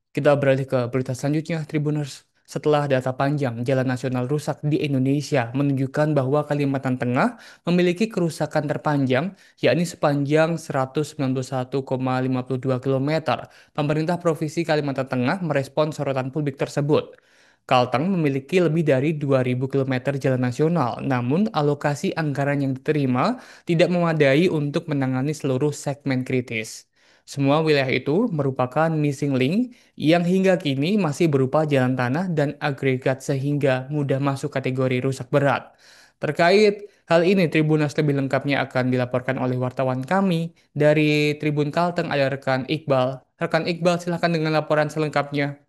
Kita beralih ke berita selanjutnya, Tribuners. Setelah data panjang jalan nasional rusak di Indonesia menunjukkan bahwa Kalimantan Tengah memiliki kerusakan terpanjang, yakni sepanjang 191,52 km. Pemerintah Provinsi Kalimantan Tengah merespon sorotan publik tersebut. Kalteng memiliki lebih dari 2.000 km jalan nasional, namun alokasi anggaran yang diterima tidak memadai untuk menangani seluruh segmen kritis. Semua wilayah itu merupakan missing link yang hingga kini masih berupa jalan tanah dan agregat sehingga mudah masuk kategori rusak berat. Terkait hal ini, Tribunas lebih lengkapnya akan dilaporkan oleh wartawan kami dari Tribun Kalteng, ada rekan Iqbal. Rekan Iqbal, silahkan dengan laporan selengkapnya.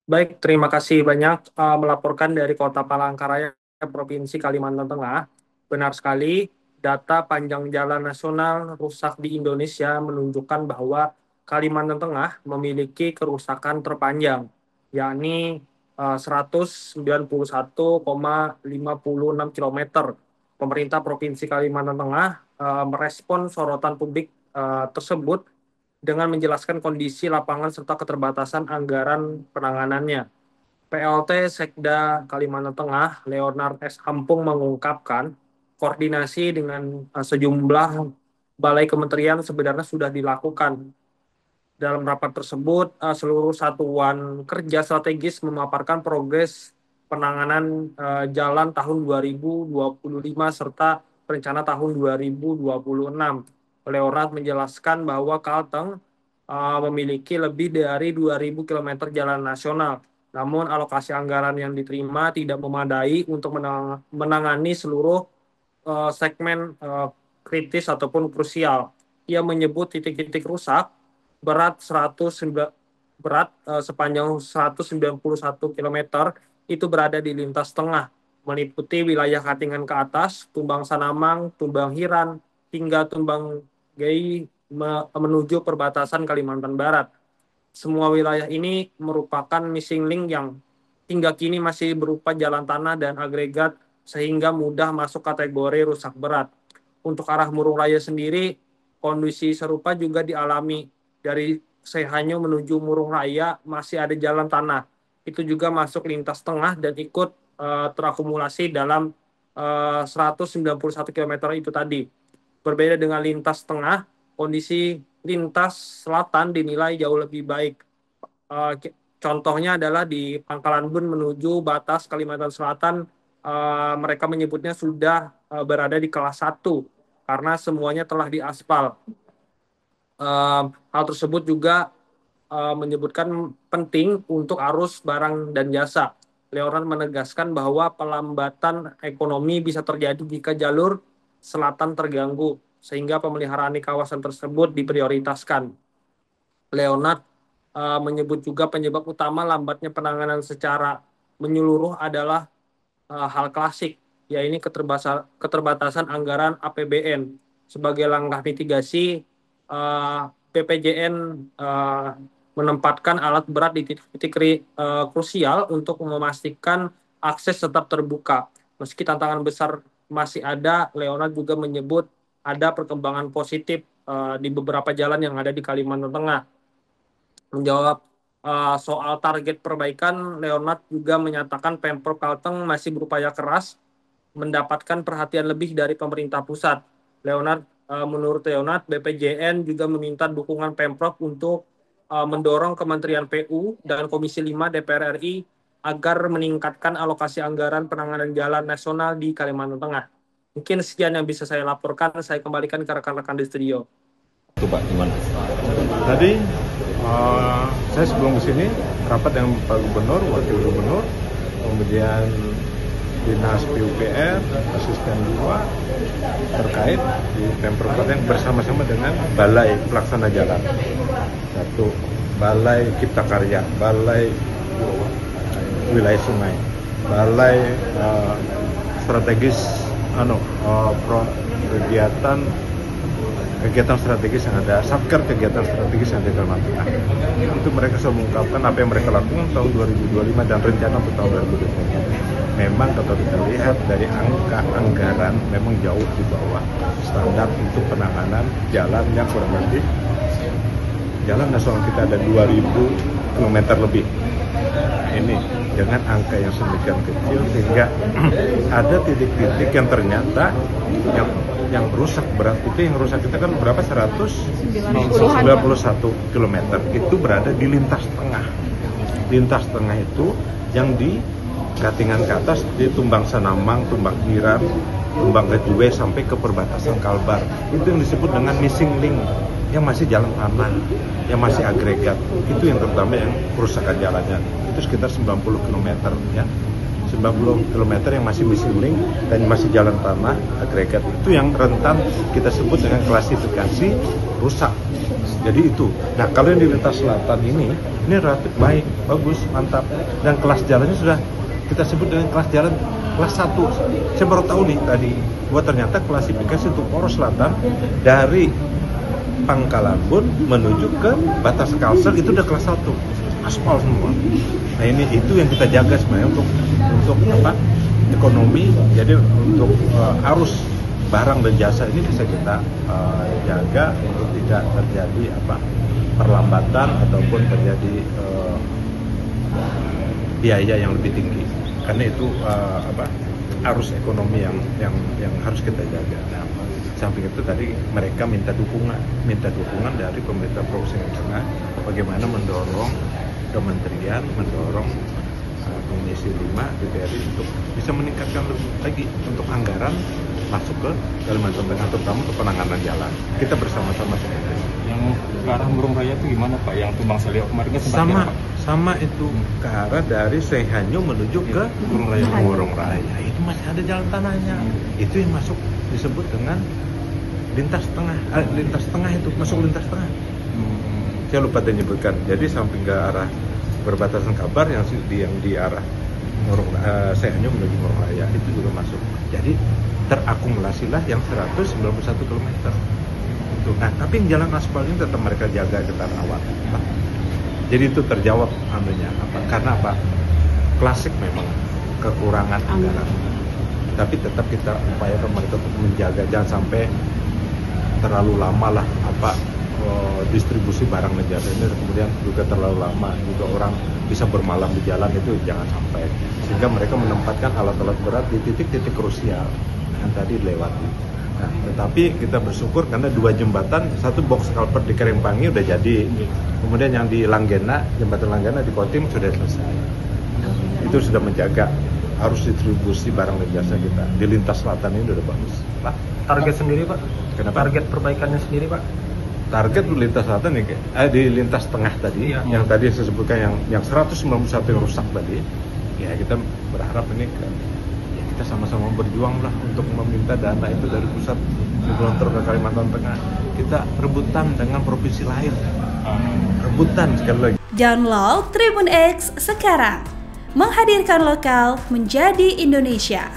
Baik, terima kasih banyak melaporkan dari Kota Palangkaraya, Provinsi Kalimantan Tengah. Benar sekali, data panjang jalan nasional rusak di Indonesia menunjukkan bahwa Kalimantan Tengah memiliki kerusakan terpanjang, yakni 191,56 kilometer. Pemerintah Provinsi Kalimantan Tengah merespon sorotan publik tersebut dengan menjelaskan kondisi lapangan serta keterbatasan anggaran penanganannya. PLT Sekda Kalimantan Tengah, Leonard S. Ampung mengungkapkan, koordinasi dengan sejumlah balai kementerian sebenarnya sudah dilakukan. Dalam rapat tersebut, seluruh satuan kerja strategis memaparkan progres penanganan jalan tahun 2025 serta rencana tahun 2026. Leonard menjelaskan bahwa Kalteng memiliki lebih dari 2.000 km jalan nasional. Namun alokasi anggaran yang diterima tidak memadai untuk menangani seluruh segmen kritis ataupun krusial. Ia menyebut titik-titik rusak berat 109 sepanjang 191 km itu berada di lintas tengah, meliputi wilayah Katingan ke atas, Tumbang Sanamang, Tumbang Hiran, hingga Tumbang Gai menuju perbatasan Kalimantan Barat. Semua wilayah ini merupakan missing link yang hingga kini masih berupa jalan tanah dan agregat sehingga mudah masuk kategori rusak berat. Untuk arah Murung Raya sendiri, kondisi serupa juga dialami. Dari Sehanyo menuju Murung Raya masih ada jalan tanah. Itu juga masuk lintas tengah dan ikut terakumulasi dalam 191 km itu tadi. Berbeda dengan lintas tengah, kondisi lintas selatan dinilai jauh lebih baik. Uh, Contohnya adalah di Pangkalan Bun menuju batas Kalimantan Selatan, mereka menyebutnya sudah berada di kelas 1 karena semuanya telah diaspal. Hal tersebut juga menyebutkan penting untuk arus barang dan jasa. Leonard menegaskan bahwa pelambatan ekonomi bisa terjadi jika jalur selatan terganggu, sehingga pemeliharaan di kawasan tersebut diprioritaskan. Leonard menyebut juga penyebab utama lambatnya penanganan secara menyeluruh adalah hal klasik, yaitu keterbatasan anggaran APBN. Sebagai langkah mitigasi, BPJN menempatkan alat berat di titik-titik krusial untuk memastikan akses tetap terbuka. Meski tantangan besar masih ada, Leonard juga menyebut ada perkembangan positif di beberapa jalan yang ada di Kalimantan Tengah. Menjawab soal target perbaikan, Leonard juga menyatakan Pemprov Kalteng masih berupaya keras mendapatkan perhatian lebih dari pemerintah pusat. Menurut Leonard, BPJN juga meminta dukungan Pemprov untuk mendorong Kementerian PU dan Komisi 5 DPR RI agar meningkatkan alokasi anggaran penanganan jalan nasional di Kalimantan Tengah. Mungkin sekian yang bisa saya laporkan, saya kembalikan ke rekan-rekan di studio. Itu Pak, gimana? Tadi saya sebelum ke sini rapat dengan Pak Gubernur, Wakil Gubernur, kemudian Dinas PUPR, Asisten 2 terkait di Pemprov Kalteng bersama-sama dengan Balai Pelaksana Jalan. Satu, Balai Cipta Karya, Balai Wilayah Sungai, Balai Strategis kegiatan strategis yang ada, Satker kegiatan strategis yang ada di Kalimantan Tengah. Itu mereka selalu mengungkapkan apa yang mereka lakukan tahun 2025 dan rencana untuk tahun 2024. Memang kalau kita lihat dari angka anggaran memang jauh di bawah standar untuk penanganan jalan yang kurang lebih jalan nasional kita ada 2.000 km lebih. Nah, ini dengan angka yang sedemikian kecil sehingga ada titik-titik yang ternyata yang rusak berat itu yang rusak kita kan berapa 191 km itu berada di lintas tengah. Lintas tengah itu yang di Katingan ke atas di Tumbang Sanamang, Tumbang Kiram, Tumbang Kedue sampai ke perbatasan Kalbar. Itu yang disebut dengan missing link, yang masih jalan tanah, yang masih agregat. Itu yang terutama yang kerusakan jalannya. Itu sekitar 90 km ya. 90 km yang masih missing link dan masih jalan tanah agregat. Itu yang rentan kita sebut dengan klasifikasi rusak. Jadi itu. Nah, kalau yang di lintas selatan ini relatif baik, bagus, mantap. Dan kelas jalannya sudah kita sebut dengan kelas jalan kelas 1. Saya baru tahu nih tadi bahwa ternyata klasifikasi untuk poros selatan dari Pangkalan Bun menuju ke batas Kalsel itu udah kelas 1. Aspal semua. Nah, ini itu yang kita jaga sebenarnya untuk apa? Ekonomi. Jadi untuk arus barang dan jasa ini bisa kita jaga untuk tidak terjadi perlambatan ataupun terjadi biaya yang lebih tinggi, karena itu arus ekonomi yang harus kita jaga. Nah, samping itu tadi mereka minta dukungan dari pemerintah Provinsi Tengah bagaimana mendorong kementerian, mendorong Komisi 5 DPR untuk bisa meningkatkan lebih lagi untuk anggaran masuk ke Kalimantan Tengah, terutama untuk penanganan jalan. Kita bersama-sama semuanya. Yang ke arah Murung Raya itu gimana Pak? Yang Tumbang Seliok kemarin kan sempat sama itu ke arah dari Sehanyo menuju ke Murung Raya. Itu masih ada jalan tanahnya. Itu yang masuk disebut dengan lintas tengah itu masuk lintas tengah. Saya lupa menyebutkan. Jadi samping ke arah perbatasan Kalbar yang di arah Sehanyo menuju Murung Raya itu juga masuk. Jadi terakumulasilah yang 191 km. Nah, tapi yang jalan aspal ini tetap mereka jaga, kita rawat. Jadi itu terjawab karena klasik memang kekurangan anggaran. Tapi tetap kita upayakan mereka untuk menjaga, jangan sampai terlalu lama lah distribusi barang dan jasa ini kemudian juga terlalu lama, juga orang bisa bermalam di jalan, itu jangan sampai. Sehingga mereka menempatkan alat-alat berat di titik-titik krusial yang tadi dilewati. Nah, tetapi kita bersyukur karena 2 jembatan, satu box culvert di Karempangi udah jadi, kemudian yang di Langgena, jembatan Langgena di Kotim sudah selesai. Itu sudah menjaga arus distribusi barang dan jasa kita. Di lintas selatan ini udah bagus. Pak, Target sendiri Pak? Kenapa? Target perbaikannya sendiri Pak? Target di lintas selatan di lintas tengah tadi, yang tadi saya sebutkan yang 191 yang rusak tadi, ya kita berharap ini kita sama-sama berjuang lah untuk meminta dana itu dari pusat digelontor ke Kalimantan Tengah. Kita rebutan dengan provinsi lain. Rebutan sekali lagi. Download Tribun X sekarang. Menghadirkan lokal menjadi Indonesia.